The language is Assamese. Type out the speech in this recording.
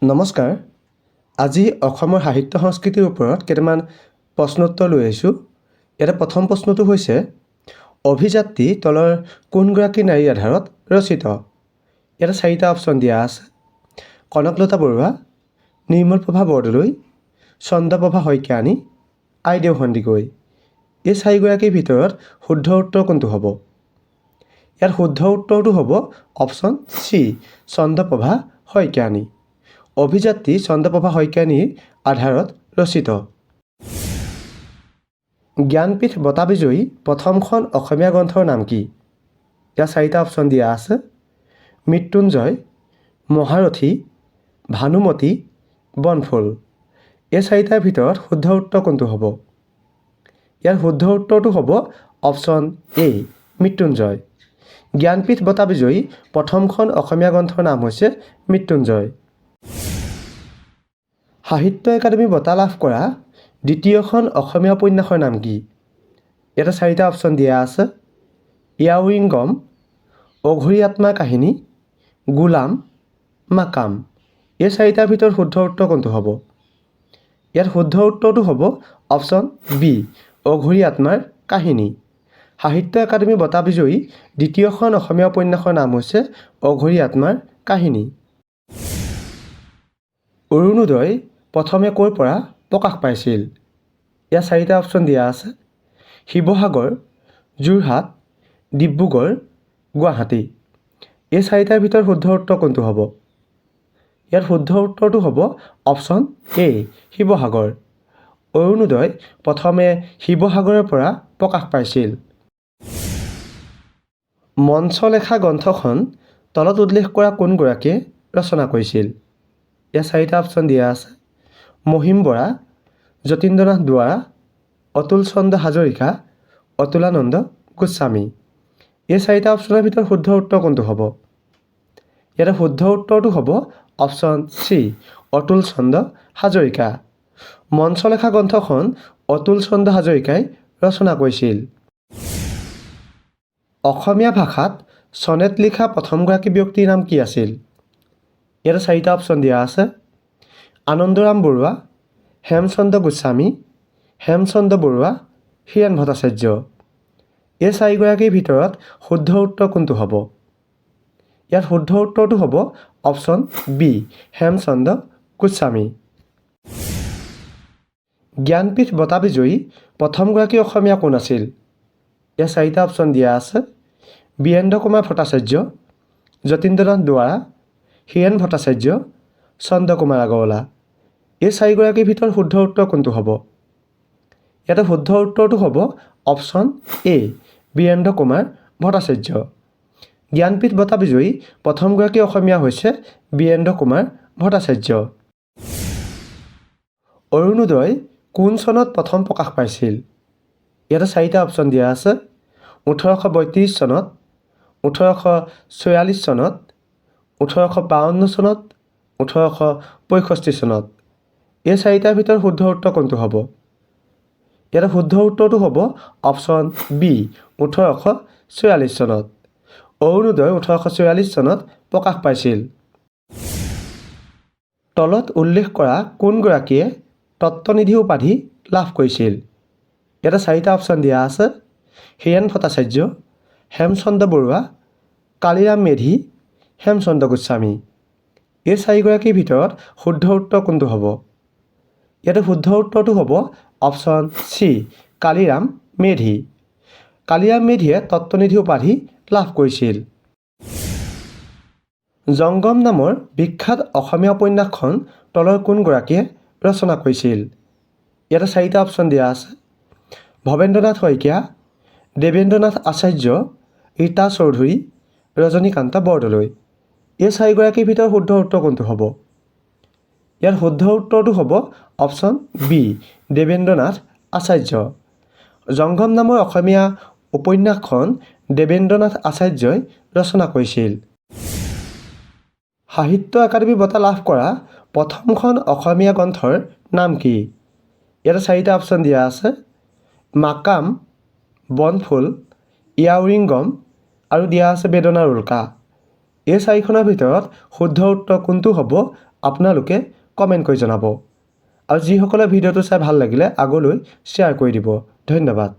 নমস্কাৰ। আজি অসমৰ সাহিত্য সংস্কৃতিৰ ওপৰত কেইটামান প্ৰশ্নোত্তৰ লৈ আহিছোঁ। ইয়াতে প্ৰথম প্ৰশ্নটো হৈছে অভিযাত্ৰী তলৰ কোনগৰাকী নাৰীৰ আধাৰত ৰচিত? ইয়াতে 4টা অপশ্যন দিয়া আছে। কনকলতা বৰুৱা, নিৰ্মলপ্ৰভা বৰদলৈ, চন্দ্ৰপ্ৰভা শইকীয়ানী, আইদেউ সন্দিকৈ। এই 4গৰাকীৰ ভিতৰত শুদ্ধ উত্তৰ কোনটো হ'ব? ইয়াত শুদ্ধ উত্তৰটো হ'ব অপশ্যন চি, চন্দ্ৰপ্ৰভা শইকীয়ানী। অভিযাত্ৰী চন্দ্ৰপ্ৰভা শইকীয়ানীৰ আধাৰত ৰচিত। জ্ঞানপীঠ বঁটা বিজয়ী প্ৰথমখন অসমীয়া গ্ৰন্থৰ নাম কি? ইয়াত 4টা অপশ্যন দিয়া আছে। মৃত্যুঞ্জয়, মহাৰথী, ভানুমতী, বনফুল। এই 4টাৰ ভিতৰত শুদ্ধ উত্তৰ কোনটো হ'ব? ইয়াৰ শুদ্ধ উত্তৰটো হ'ব অপশ্যন এ, মৃত্যুঞ্জয়। জ্ঞানপীঠ বঁটা বিজয়ী প্ৰথমখন অসমীয়া গ্ৰন্থৰ নাম হৈছে মৃত্যুঞ্জয়। সাহিত্য একাডেমী বঁটা লাভ কৰা দ্বিতীয়খন অসমীয়া উপন্যাসৰ নাম কি? ইয়াতে 4টা অপশ্যন দিয়া আছে। ইয়াউৰিংগম, অঘৰী আত্মাৰ কাহিনী, গোলাম, মাকাম। এই 4টাৰ ভিতৰত শুদ্ধ উত্তৰ কোনটো হ'ব? ইয়াত শুদ্ধ উত্তৰটো হ'ব অপশ্যন বি, অঘৰী আত্মাৰ কাহিনী। সাহিত্য একাডেমী বঁটা বিজয়ী দ্বিতীয়খন অসমীয়া উপন্যাসৰ নাম হৈছে অঘৰী আত্মাৰ কাহিনী। অৰুণোদয় প্ৰথমে ক'ৰ পৰা প্ৰকাশ পাইছিল? ইয়াত 4টা অপশ্যন দিয়া আছে। শিৱসাগৰ, যোৰহাট, ডিব্ৰুগড়, গুৱাহাটী। এই 4টাৰ ভিতৰত শুদ্ধ উত্তৰ কোনটো হ'ব? ইয়াত শুদ্ধ উত্তৰটো হ'ব অপশ্যন এ, শিৱসাগৰ। অৰুণোদয় প্ৰথমে শিৱসাগৰৰ পৰা প্ৰকাশ পাইছিল। মঞ্চলেখা গ্ৰন্থখন তলত উল্লেখ কৰা কোনগৰাকীয়ে ৰচনা কৰিছিল? ইয়াত 4টা অপশ্যন দিয়া আছে। মহিম বৰা, যতীন্দ্ৰনাথ দুৱৰা, অতুল চন্দ্ৰ হাজৰিকা, অতুলানন্দ গোস্বামী। এই 4টা অপশ্যনৰ ভিতৰত শুদ্ধ উত্তৰ কোনটো হ'ব? ইয়াতে শুদ্ধ উত্তৰটো হ'ব অপশ্যন চি, অতুল চন্দ্ৰ হাজৰিকা। মঞ্চলেখা গ্ৰন্থখন অতুল চন্দ্ৰ হাজৰিকাই ৰচনা কৰিছিল। অসমীয়া ভাষাত চনেট লিখা প্ৰথমগৰাকী ব্যক্তিৰ নাম কি আছিল? ইয়াতে 4টা অপশ্যন দিয়া আছে। আনন্দৰাম বৰুৱা, হেমচন্দ্ৰ গোস্বামী, হেমচন্দ্ৰ বৰুৱা, হীৰেণ ভট্টাচাৰ্য। এই 4গৰাকীৰ ভিতৰত শুদ্ধ উত্তৰ কোনটো হ'ব? ইয়াত শুদ্ধ উত্তৰটো হ'ব অপশ্যন বি, হেমচন্দ্ৰ গোস্বামী। জ্ঞানপীঠ বঁটা বিজয়ী প্ৰথমগৰাকী অসমীয়া কোন আছিল? ইয়াত 4টা অপশ্যন দিয়া আছে। বীৰেন্দ্ৰ কুমাৰ ভট্টাচাৰ্য, যতীন্দ্ৰনাথ দুৱৰা, হীৰেণ ভট্টাচাৰ্য, চন্দ্ৰকুমাৰ আগৰৱালা। এই 4গৰাকীৰ ভিতৰত শুদ্ধ উত্তৰ কোনটো হ'ব? ইয়াতে শুদ্ধ উত্তৰটো হ'ব অপশ্যন এ, বীৰেন্দ্ৰ কুমাৰ ভট্টাচাৰ্য। জ্ঞানপীঠ বঁটা বিজয়ী প্ৰথমগৰাকী অসমীয়া হৈছে বীৰেন্দ্ৰ কুমাৰ ভট্টাচাৰ্য। অৰুণোদয় কোন চনত প্ৰথম প্ৰকাশ পাইছিল? ইয়াতে 4টা অপশ্যন দিয়া আছে। 1832 চনত, 1844 চনত, 1852 চনত, 1865 চনত। এই 4টাৰ ভিতৰত শুদ্ধ উত্তৰ কোনটো হ'ব? ইয়াতে শুদ্ধ উত্তৰটো হ'ব অপশ্যন বি, 1844 চনত। অৰুণোদয় 1844 চনত প্ৰকাশ পাইছিল। তলত উল্লেখ কৰা কোনগৰাকীয়ে তত্ত্বনিধি উপাধি লাভ কৰিছিল? ইয়াতে 4টা অপশ্যন দিয়া আছে। হীৰেণ ভট্টাচাৰ্য, হেমচন্দ্ৰ বৰুৱা, কালিৰাম মেধি, হেমচন্দ্ৰ গোস্বামী। এই 4গৰাকীৰ ভিতৰত শুদ্ধ উত্তৰ কোনটো হ'ব? ইয়াতে শুদ্ধ উত্তৰটো হ'ব অপশ্যন চি, কালিৰাম মেধি। কালিৰাম মেধিয়ে তত্ত্বনিধি উপাধি লাভ কৰিছিল। জংগম নামৰ বিখ্যাত অসমীয়া উপন্যাসখন তলৰ কোনগৰাকীয়ে ৰচনা কৰিছিল? ইয়াতে 4টা অপশ্যন দিয়া আছে। ভৱেন্দ্ৰনাথ শইকীয়া, দেৱেন্দ্ৰনাথ আচাৰ্য, ৰীতা চৌধুৰী, ৰজনীকান্ত বৰদলৈ। এই 4গৰাকীৰ ভিতৰত শুদ্ধ উত্তৰ কোনটো হ'ব? ইয়াত শুদ্ধ উত্তৰটো হ'ব অপশ্যন বি, দেৱেন্দ্ৰনাথ আচাৰ্য। জংগম নামৰ অসমীয়া উপন্যাসখন দেৱেন্দ্ৰনাথ আচাৰ্যই ৰচনা কৰিছিল। সাহিত্য একাডেমী বঁটা লাভ কৰা প্ৰথমখন অসমীয়া গ্ৰন্থৰ নাম কি? ইয়াতে 4টা অপশ্যন দিয়া আছে। মাকাম, বনফুল, ইয়াউৰিংগম আৰু দিয়া আছে বেদনাৰ উল্কা। এই 4খনৰ ভিতৰত শুদ্ধ উত্তৰ কোনটো হ'ব আপোনালোকে কমেণ্ট কৰি জনাব আৰু যিসকলে ভিডিঅ'টো চাই ভাল লাগিলে আগলৈ শ্বেয়াৰ কৰি দিব। ধন্যবাদ।